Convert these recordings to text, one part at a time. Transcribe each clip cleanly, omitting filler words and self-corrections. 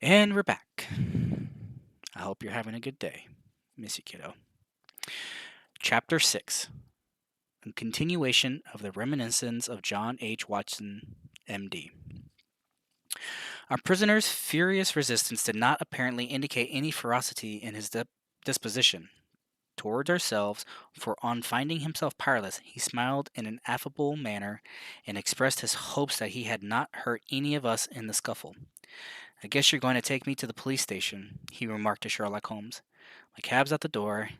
And we're back. I hope you're having a good day. Miss you, kiddo. Chapter 6, a continuation of the reminiscence of John H. Watson, MD. Our prisoner's furious resistance did not apparently indicate any ferocity in his disposition towards ourselves, for on finding himself powerless, he smiled in an affable manner and expressed his hopes that he had not hurt any of us in the scuffle. "I guess you're going to take me to the police station," he remarked to Sherlock Holmes. "My cab's at the door.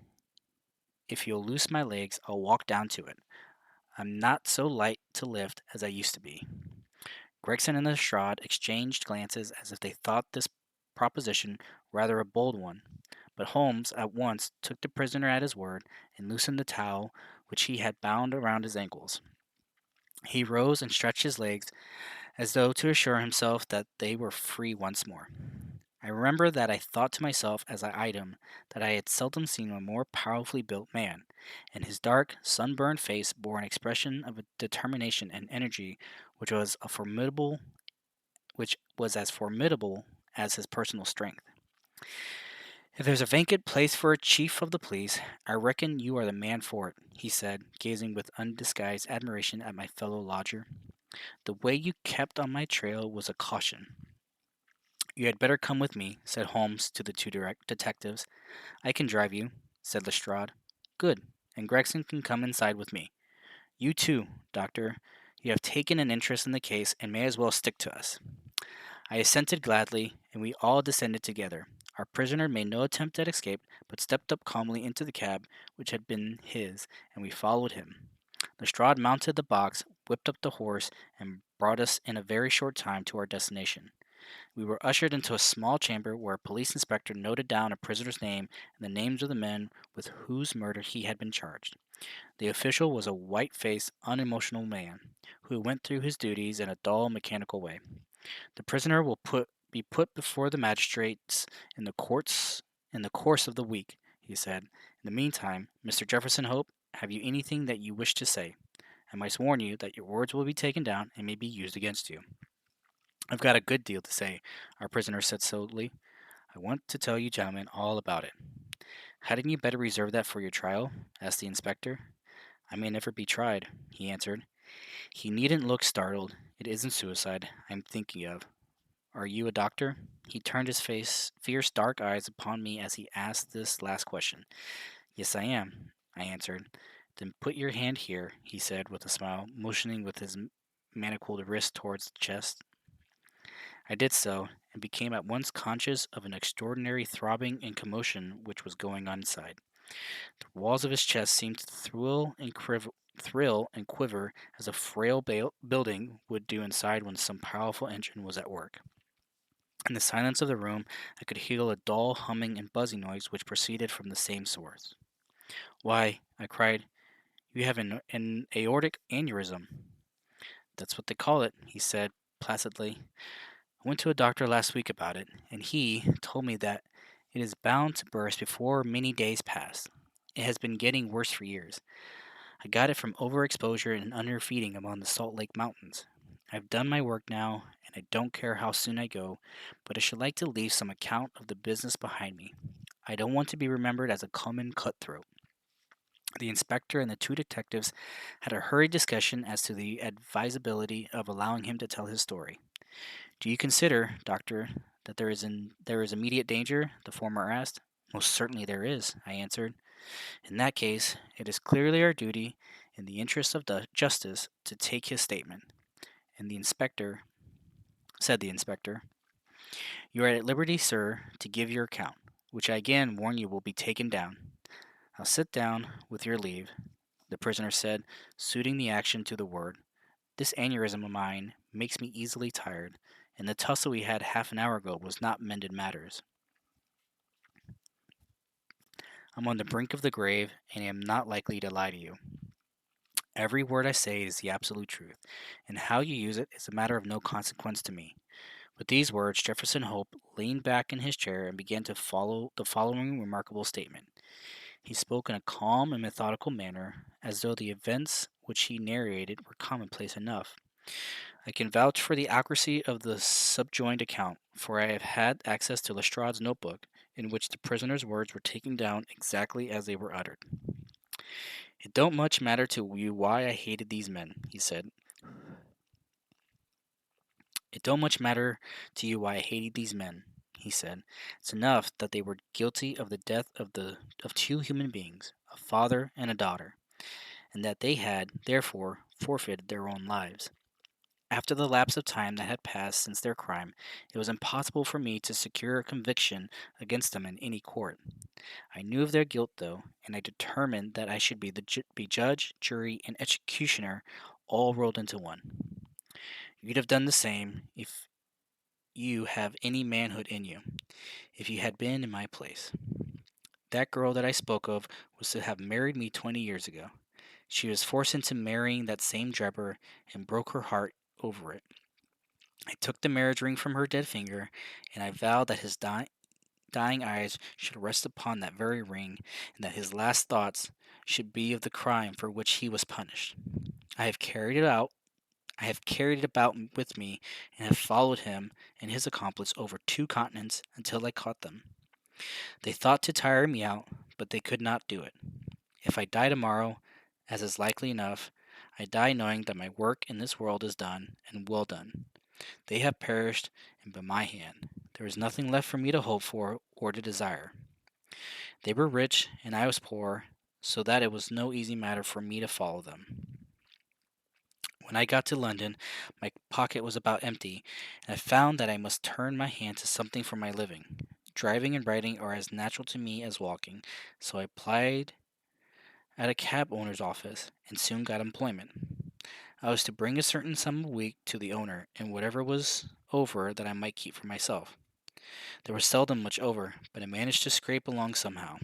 If you'll loose my legs, I'll walk down to it. I'm not so light to lift as I used to be." Gregson and Lestrade exchanged glances as if they thought this proposition rather a bold one, but Holmes at once took the prisoner at his word and loosened the towel which he had bound around his ankles. He rose and stretched his legs as though to assure himself that they were free once more. I remember that I thought to myself as I eyed him that I had seldom seen a more powerfully built man, and his dark, sunburned face bore an expression of a determination and energy which was as formidable as his personal strength. "If there's a vacant place for a chief of the police, I reckon you are the man for it," he said, gazing with undisguised admiration at my fellow lodger. "The way you kept on my trail was a caution." "You had better come with me," said Holmes to the two detectives. "I can drive you," said Lestrade. "Good, and Gregson can come inside with me. You too, Doctor. You have taken an interest in the case and may as well stick to us." I assented gladly, and we all descended together. Our prisoner made no attempt at escape, but stepped up calmly into the cab which had been his, and we followed him. Lestrade mounted the box, whipped up the horse, and brought us in a very short time to our destination. We were ushered into a small chamber where a police inspector noted down a prisoner's name and the names of the men with whose murder he had been charged. The official was a white-faced, unemotional man, who went through his duties in a dull, mechanical way. "The prisoner will be put before the magistrates in the course of the week," he said. "In the meantime, Mr. Jefferson Hope, have you anything that you wish to say? I must warn you that your words will be taken down and may be used against you." "I've got a good deal to say," our prisoner said slowly. "I want to tell you gentlemen all about it." "Hadn't you better reserve that for your trial?" asked the inspector. "I may never be tried," he answered. "He needn't look startled. It isn't suicide I'm thinking of. Are you a doctor?" He turned his fierce dark eyes upon me as he asked this last question. "Yes, I am," I answered. "Then put your hand here," he said with a smile, motioning with his manacled wrist towards the chest. I did so, and became at once conscious of an extraordinary throbbing and commotion which was going on inside. The walls of his chest seemed to thrill and quiver as a frail building would do inside when some powerful engine was at work. In the silence of the room, I could hear a dull humming and buzzing noise which proceeded from the same source. "Why," I cried, "you have an aortic aneurysm." "That's what they call it," he said placidly. "I went to a doctor last week about it, and he told me that it is bound to burst before many days pass. It has been getting worse for years. I got it from overexposure and underfeeding among the Salt Lake Mountains. I've done my work now, and I don't care how soon I go, but I should like to leave some account of the business behind me. I don't want to be remembered as a common cutthroat." The inspector and the two detectives had a hurried discussion as to the advisability of allowing him to tell his story. "Do you consider, Doctor, that there is immediate danger?" the former asked. "Most certainly there is," I answered. "In that case, it is clearly our duty, in the interest of justice, to take his statement." And the inspector said the inspector, "You are at liberty, sir, to give your account, which I again warn you will be taken down." "I'll sit down, with your leave," the prisoner said, suiting the action to the word. "This aneurysm of mine makes me easily tired, and the tussle we had half an hour ago was not mended matters. I'm on the brink of the grave, and am not likely to lie to you. Every word I say is the absolute truth, and how you use it is a matter of no consequence to me." With these words, Jefferson Hope leaned back in his chair and began to follow the following remarkable statement. He spoke in a calm and methodical manner, as though the events which he narrated were commonplace enough. I can vouch for the accuracy of the subjoined account, for I have had access to Lestrade's notebook, in which the prisoner's words were taken down exactly as they were uttered. It don't much matter to you why I hated these men, he said. It don't much matter to you why I hated these men, he said. It's enough that they were guilty of the death of two human beings, a father and a daughter, and that they had, therefore, forfeited their own lives. After the lapse of time that had passed since their crime, it was impossible for me to secure a conviction against them in any court. I knew of their guilt, though, and I determined that I should be judge, jury, and executioner all rolled into one. You'd have done the same if you have any manhood in you, if you had been in my place. That girl that I spoke of was to have married me 20 years ago. She was forced into marrying that same Drebber and broke her heart over it. I took the marriage ring from her dead finger, and I vowed that his dying eyes should rest upon that very ring, and that his last thoughts should be of the crime for which he was punished. I have carried it out. I have carried it about with me, and have followed him and his accomplice over 2 continents until I caught them. They thought to tire me out, but they could not do it. If I die tomorrow, as is likely enough, I die knowing that my work in this world is done, and well done. They have perished, and by my hand. There is nothing left for me to hope for or to desire. They were rich, and I was poor, so that it was no easy matter for me to follow them. When I got to London, my pocket was about empty, and I found that I must turn my hand to something for my living. Driving and writing are as natural to me as walking, so I applied at a cab owner's office and soon got employment. I was to bring a certain sum a week to the owner, and whatever was over that I might keep for myself. There was seldom much over, but I managed to scrape along somehow.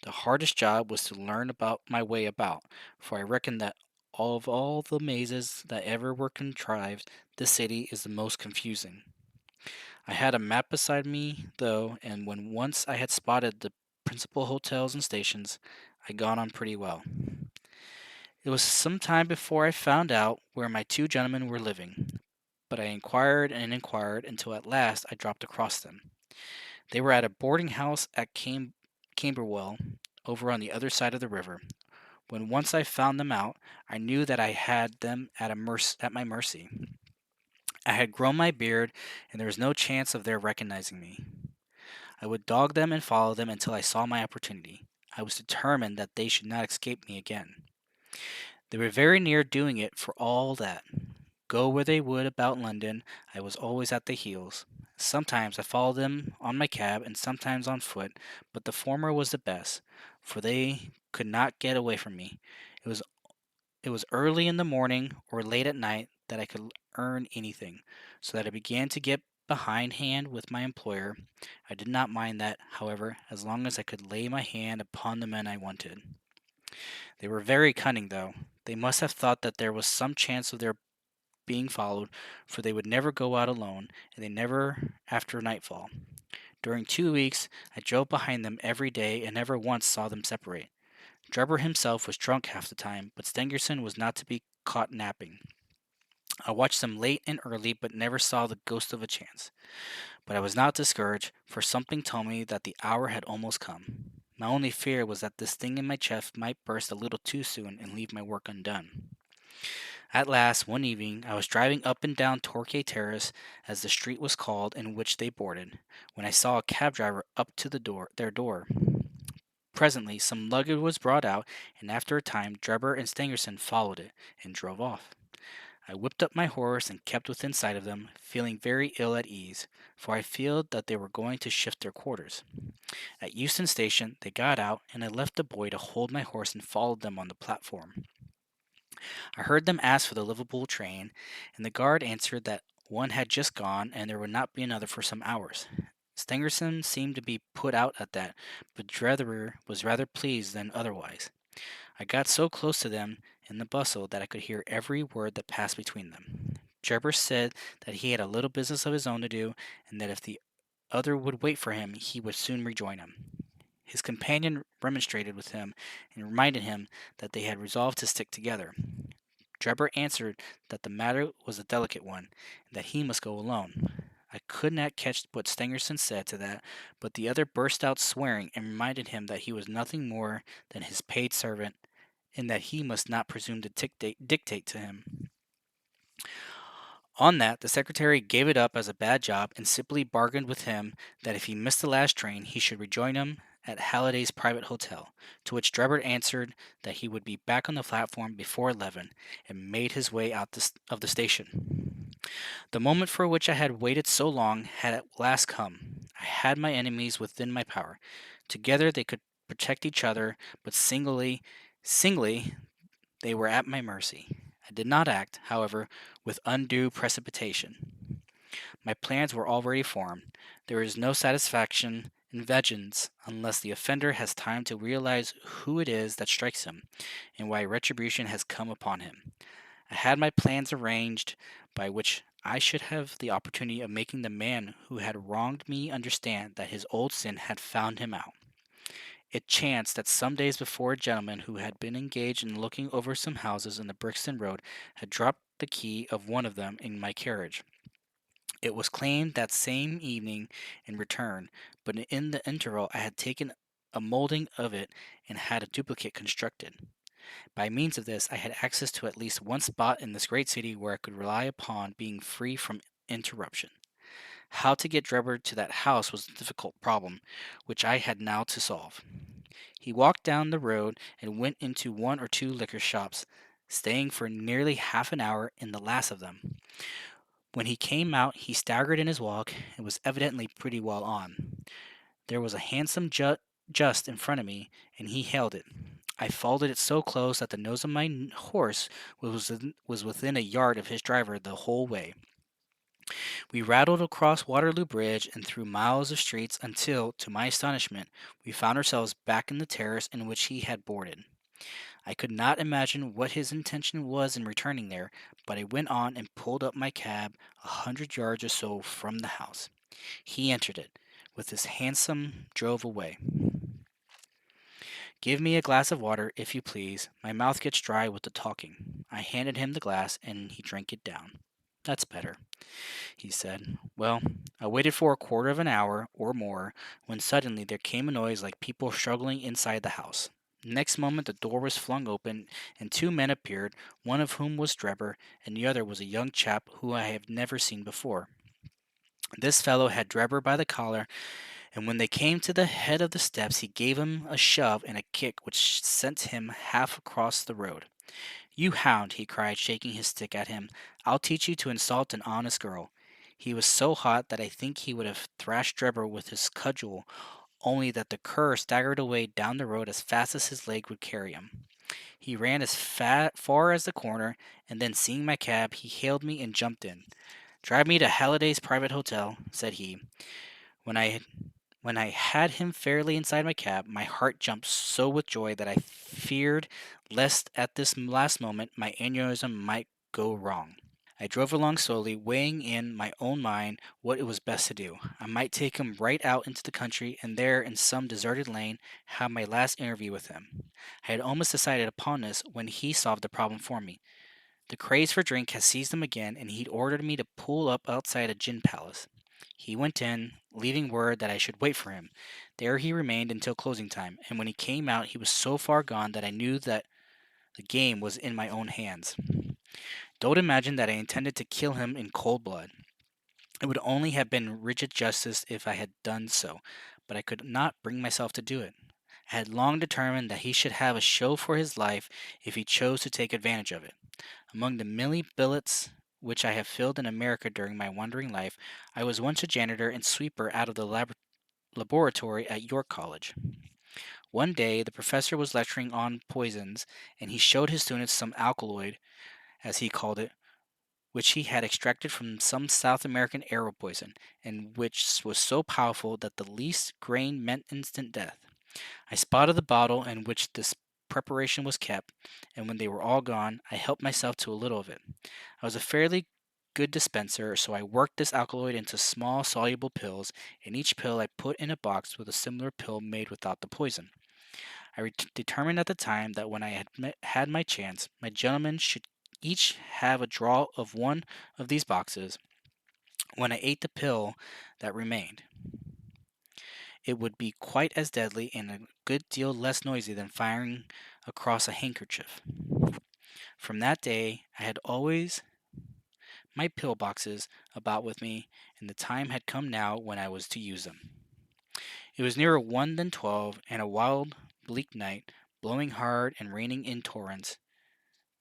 The hardest job was to learn about my way about, for I reckon that of all the mazes that ever were contrived, this city is the most confusing. I had a map beside me, though, and when once I had spotted the principal hotels and stations, I got on pretty well. It was some time before I found out where my 2 gentlemen were living, but I inquired and inquired until at last I dropped across them. They were at a boarding house at Camberwell, over on the other side of the river. When once I found them out, I knew that I had them at my mercy. I had grown my beard, and there was no chance of their recognizing me. I would dog them and follow them until I saw my opportunity. I was determined that they should not escape me again. They were very near doing it for all that. Go where they would about London, I was always at their heels. Sometimes I followed them on my cab and sometimes on foot, but the former was the best, for they could not get away from me. It was it was early in the morning or late at night that I could earn anything, so that I began to get behindhand with my employer. I did not mind that, however, as long as I could lay my hand upon the men I wanted. They were very cunning, though. They must have thought that there was some chance of their being followed, for they would never go out alone, and they never after nightfall. During 2 weeks, I drove behind them every day and never once saw them separate. Drebber himself was drunk half the time, but Stangerson was not to be caught napping. I watched them late and early, but never saw the ghost of a chance. But I was not discouraged, for something told me that the hour had almost come. My only fear was that this thing in my chest might burst a little too soon and leave my work undone. At last, one evening, I was driving up and down Torquay Terrace, as the street was called in which they boarded, when I saw a cab driver up to their door. Presently, some luggage was brought out, and after a time, Drebber and Stangerson followed it and drove off. I whipped up my horse and kept within sight of them, feeling very ill at ease, for I feared that they were going to shift their quarters. At Euston Station, they got out, and I left the boy to hold my horse and followed them on the platform. I heard them ask for the Liverpool train, and the guard answered that one had just gone and there would not be another for some hours. Stangerson seemed to be put out at that, but Drether was rather pleased than otherwise. I got so close to them in the bustle that I could hear every word that passed between them. Drebber said that he had a little business of his own to do, and that if the other would wait for him, he would soon rejoin him. His companion remonstrated with him and reminded him that they had resolved to stick together. Drebber answered that the matter was a delicate one, and that he must go alone. I could not catch what Stangerson said to that, but the other burst out swearing and reminded him that he was nothing more than his paid servant, and that he must not presume to dictate to him. On that, the secretary gave it up as a bad job and simply bargained with him that if he missed the last train, he should rejoin him at Halliday's private hotel, to which Drebber answered that he would be back on the platform before 11, and made his way out of the station. The moment for which I had waited so long had at last come. I had my enemies within my power. Together they could protect each other, but singly they were at my mercy. I did not act, however, with undue precipitation. My plans were already formed. There is no satisfaction in vengeance unless the offender has time to realize who it is that strikes him, and why retribution has come upon him. I had my plans arranged by which I should have the opportunity of making the man who had wronged me understand that his old sin had found him out. It chanced that some days before a gentleman who had been engaged in looking over some houses in the Brixton Road had dropped the key of one of them in my carriage. It was claimed that same evening in return, but in the interval I had taken a molding of it and had a duplicate constructed. By means of this, I had access to at least one spot in this great city where I could rely upon being free from interruption. How to get Drebber to that house was a difficult problem, which I had now to solve. He walked down the road and went into one or two liquor shops, staying for nearly half an hour in the last of them. When he came out, he staggered in his walk and was evidently pretty well on. There was a hansom just in front of me, and he hailed it. I followed it so close that the nose of my horse was within a yard of his driver the whole way. We rattled across Waterloo Bridge and through miles of streets until, to my astonishment, we found ourselves back in the terrace in which he had boarded. I could not imagine what his intention was in returning there, but I went on and pulled up my cab 100 yards or so from the house. He entered it. With his hansom drove away. "Give me a glass of water, if you please. My mouth gets dry with the talking." I handed him the glass, and he drank it down. "That's better," he said. "Well, I waited for a quarter of an hour or more, when suddenly there came a noise like people struggling inside the house. Next moment the door was flung open, and two men appeared, one of whom was Drebber, and the other was a young chap who I have never seen before. This fellow had Drebber by the collar, and when they came to the head of the steps he gave him a shove and a kick which sent him half across the road. "You hound!" he cried, shaking his stick at him. "I'll teach you to insult an honest girl." He was so hot that I think he would have thrashed Drebber with his cudgel, only that the cur staggered away down the road as fast as his leg would carry him. He ran as far as the corner, and then seeing my cab, he hailed me and jumped in. "Drive me to Halliday's private hotel," said he. When I when I had him fairly inside my cab, my heart jumped so with joy that I feared lest at this last moment my aneurysm might go wrong. I drove along slowly, weighing in my own mind what it was best to do. I might take him right out into the country, and there, in some deserted lane, have my last interview with him. I had almost decided upon this when he solved the problem for me. The craze for drink had seized him again, and he'd ordered me to pull up outside a gin palace. He went in, leaving word that I should wait for him. There he remained until closing time, and when he came out he was so far gone that I knew that the game was in my own hands. Don't imagine that I intended to kill him in cold blood. It would only have been rigid justice if I had done so, but I could not bring myself to do it. I had long determined that he should have a show for his life if he chose to take advantage of it. Among the many billets which I have filled in America during my wandering life, I was once a janitor and sweeper out of the laboratory at York College. One day the professor was lecturing on poisons, and he showed his students some alkaloid, as he called it, which he had extracted from some South American arrow poison, and which was so powerful that the least grain meant instant death. I spotted the bottle in which this preparation was kept, and when they were all gone, I helped myself to a little of it. I was a fairly good dispenser, so I worked this alkaloid into small soluble pills, and each pill I put in a box with a similar pill made without the poison. I determined at the time that when I had my chance, my gentleman should each have a draw of one of these boxes. When I ate the pill that remained, it would be quite as deadly and a good deal less noisy than firing across a handkerchief. From that day, I had always my pill boxes about with me, and the time had come now when I was to use them. It was nearer 1 than 12, and a wild, bleak night, blowing hard and raining in torrents.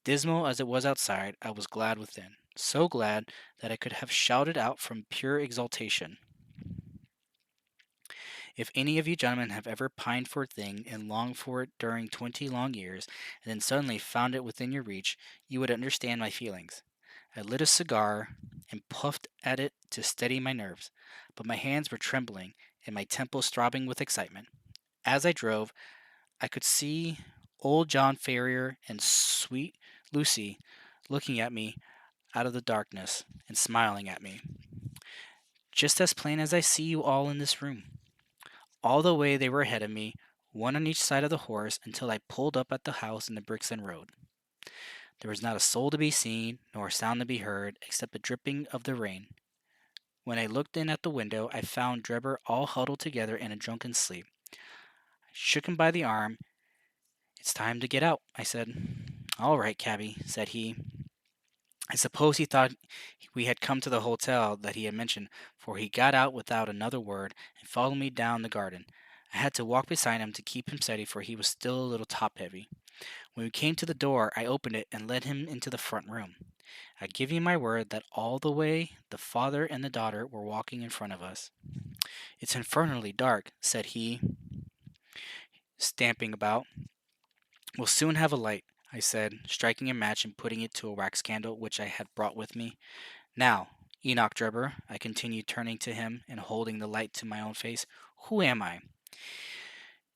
Dismal as it was outside, I was glad within, so glad that I could have shouted out from pure exultation. If any of you gentlemen have ever pined for a thing and longed for it during 20 long years, and then suddenly found it within your reach, you would understand my feelings. I lit a cigar and puffed at it to steady my nerves, but my hands were trembling and my temples throbbing with excitement. As I drove, I could see old John Ferrier and sweet Lucy looking at me out of the darkness and smiling at me, just as plain as I see you all in this room. All the way they were ahead of me, one on each side of the horse, until I pulled up at the house in the Brixton Road. There was not a soul to be seen, nor a sound to be heard, except the dripping of the rain. When I looked in at the window, I found Drebber all huddled together in a drunken sleep. I shook him by the arm. "It's time to get out," I said. "All right, cabby," said he. I suppose he thought we had come to the hotel that he had mentioned, for he got out without another word and followed me down the garden. I had to walk beside him to keep him steady, for he was still a little top heavy. When we came to the door, I opened it and led him into the front room. I give you my word that all the way the father and the daughter were walking in front of us. "It's infernally dark," said he, stamping about. "We'll soon have a light," I said, striking a match and putting it to a wax candle which I had brought with me. "Now, Enoch Drebber," I continued, turning to him and holding the light to my own face, "who am I?"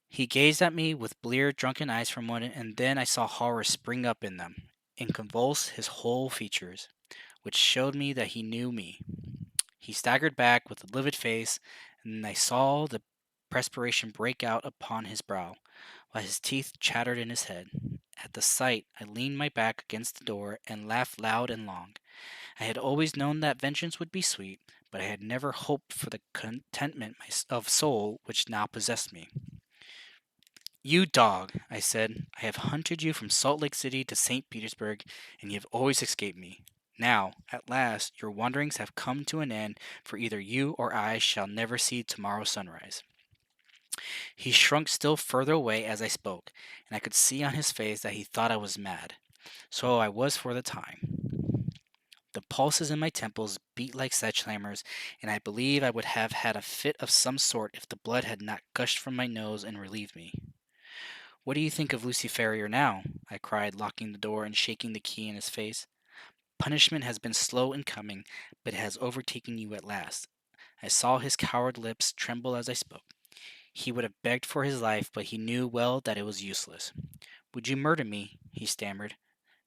He gazed at me with bleared, drunken eyes for a moment, and then I saw horror spring up in them and convulse his whole features, which showed me that he knew me. He staggered back with a livid face, and I saw the perspiration break out upon his brow, while his teeth chattered in his head. At the sight, I leaned my back against the door and laughed loud and long. I had always known that vengeance would be sweet, but I had never hoped for the contentment of soul which now possessed me. "You dog," I said, "I have hunted you from Salt Lake City to St. Petersburg, and you have always escaped me. Now, at last, your wanderings have come to an end, for either you or I shall never see tomorrow's sunrise." He shrunk still further away as I spoke, and I could see on his face that he thought I was mad. So I was for the time. The pulses in my temples beat like sledge-hammers, and I believe I would have had a fit of some sort if the blood had not gushed from my nose and relieved me. "What do you think of Lucy Ferrier now?" I cried, locking the door and shaking the key in his face. "Punishment has been slow in coming, but it has overtaken you at last." I saw his coward lips tremble as I spoke. He would have begged for his life, but he knew well that it was useless. "Would you murder me?" he stammered.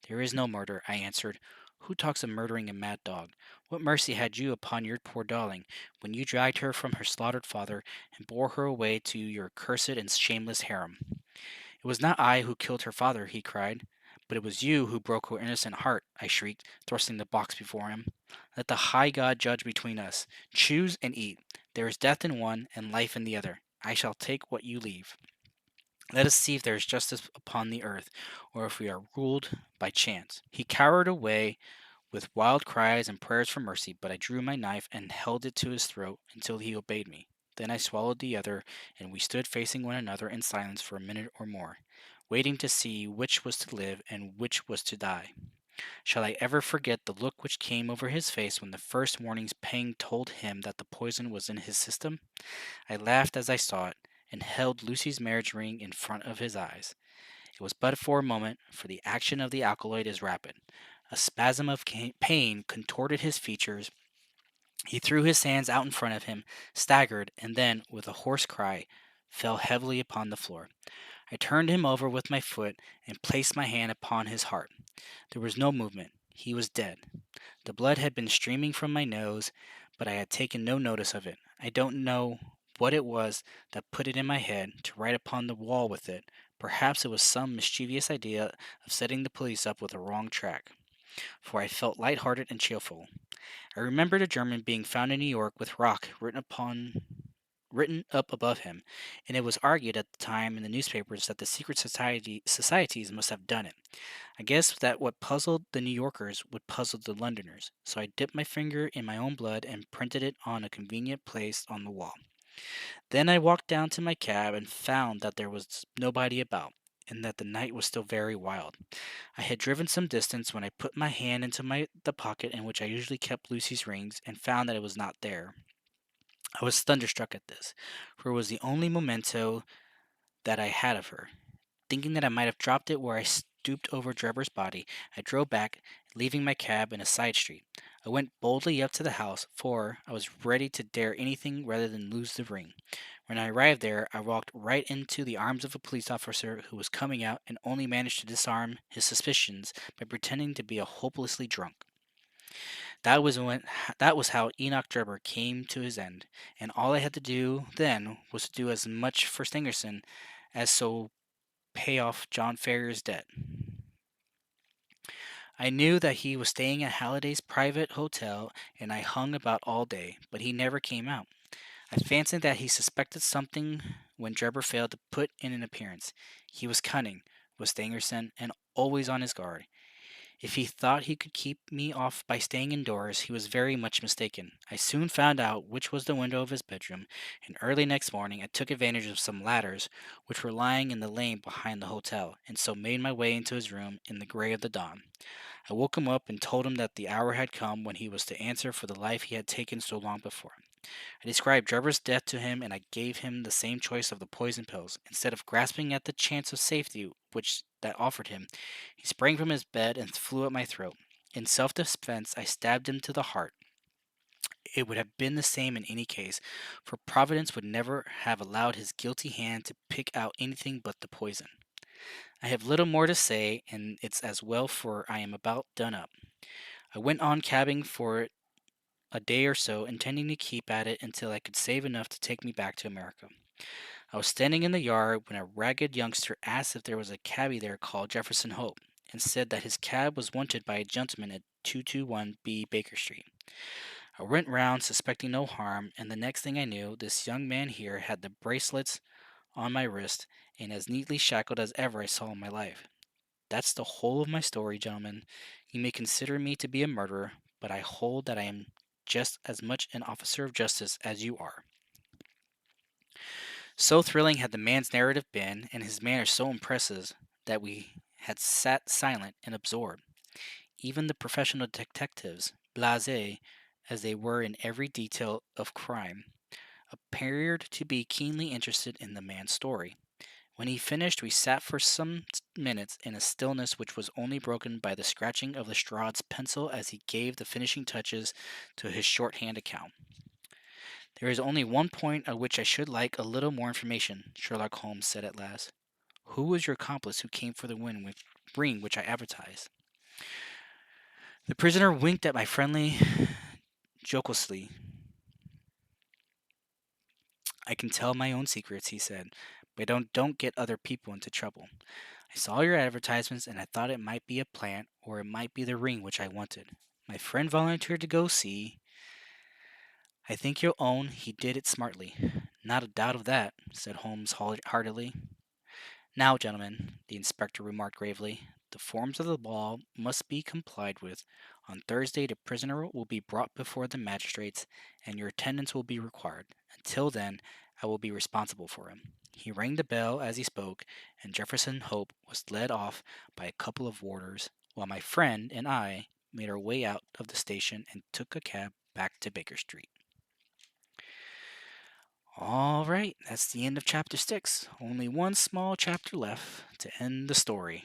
"There is no murder," I answered. "Who talks of murdering a mad dog? What mercy had you upon your poor darling, when you dragged her from her slaughtered father, and bore her away to your cursed and shameless harem?" "It was not I who killed her father," he cried. "But it was you who broke her innocent heart," I shrieked, thrusting the box before him. "Let the high God judge between us. Choose and eat. There is death in one and life in the other. I shall take what you leave. Let us see if there is justice upon the earth, or if we are ruled by chance." He cowered away with wild cries and prayers for mercy, but I drew my knife and held it to his throat until he obeyed me. Then I swallowed the other, and we stood facing one another in silence for a minute or more, waiting to see which was to live and which was to die. Shall I ever forget the look which came over his face when the first warning's pang told him that the poison was in his system? I laughed as I saw it, and held Lucy's marriage ring in front of his eyes. It was but for a moment, for the action of the alkaloid is rapid. A spasm of pain contorted his features. He threw his hands out in front of him, staggered, and then, with a hoarse cry, fell heavily upon the floor. I turned him over with my foot and placed my hand upon his heart. There was no movement. He was dead. The blood had been streaming from my nose, but I had taken no notice of it. I don't know what it was that put it in my head to write upon the wall with it. Perhaps it was some mischievous idea of setting the police up with a wrong track. for I felt lighthearted and cheerful. I remembered a German being found in New York with rock written up above him, and it was argued at the time in the newspapers that the secret societies must have done it. I guess that what puzzled the New Yorkers would puzzle the Londoners, so I dipped my finger in my own blood and printed it on a convenient place on the wall. Then I walked down to my cab and found that there was nobody about, and that the night was still very wild. I had driven some distance when I put my hand into the pocket in which I usually kept Lucy's rings and found that it was not there. I was thunderstruck at this, for it was the only memento that I had of her. Thinking that I might have dropped it where I stooped over Drebber's body, I drove back, leaving my cab in a side street. I went boldly up to the house, for I was ready to dare anything rather than lose the ring. When I arrived there, I walked right into the arms of a police officer who was coming out and only managed to disarm his suspicions by pretending to be a hopelessly drunk. That was how Enoch Drebber came to his end, and all I had to do then was to do as much for Stangerson as so pay off John Ferrier's debt. I knew that he was staying at Halliday's private hotel, and I hung about all day, but he never came out. I fancied that he suspected something when Drebber failed to put in an appearance. He was cunning, was Stangerson, and always on his guard. If he thought he could keep me off by staying indoors, he was very much mistaken. I soon found out which was the window of his bedroom, and early next morning I took advantage of some ladders which were lying in the lane behind the hotel, and so made my way into his room in the gray of the dawn. I woke him up and told him that the hour had come when he was to answer for the life he had taken so long before. I described Drebber's death to him, and I gave him the same choice of the poison pills. Instead of grasping at the chance of safety which that offered him, he sprang from his bed and flew at my throat. In self-defense, I stabbed him to the heart. It would have been the same in any case, for Providence would never have allowed his guilty hand to pick out anything but the poison. I have little more to say, and it's as well, for I am about done up. I went on cabbing for a day or so, intending to keep at it until I could save enough to take me back to America. I was standing in the yard when a ragged youngster asked if there was a cabby there called Jefferson Hope, and said that his cab was wanted by a gentleman at 221B Baker Street. I went round, suspecting no harm, and the next thing I knew, this young man here had the bracelets on my wrist and as neatly shackled as ever I saw in my life. That's the whole of my story, gentlemen. You may consider me to be a murderer, but I hold that I am just as much an officer of justice as you are. So thrilling had the man's narrative been, and his manner so impressive, that we had sat silent and absorbed. Even the professional detectives, blasé as they were in every detail of crime, appeared to be keenly interested in the man's story. When he finished, we sat for some minutes in a stillness which was only broken by the scratching of Lestrade's pencil as he gave the finishing touches to his shorthand account. "There is only one point on which I should like a little more information," Sherlock Holmes said at last. "Who was your accomplice who came for the ring which I advertised?" The prisoner winked at my friendly jocosely. "I can tell my own secrets," he said, "but don't get other people into trouble. I saw your advertisements, and I thought it might be a plant, or it might be the ring which I wanted. My friend volunteered to go see. I think you'll own he did it smartly." "Not a doubt of that," said Holmes heartily. "Now, gentlemen," the inspector remarked gravely, "the forms of the law must be complied with. On Thursday the prisoner will be brought before the magistrates, and your attendance will be required. Until then, I will be responsible for him." He rang the bell as he spoke, and Jefferson Hope was led off by a couple of warders, while my friend and I made our way out of the station and took a cab back to Baker Street. All right, that's the end of chapter 6. Only one small chapter left to end the story.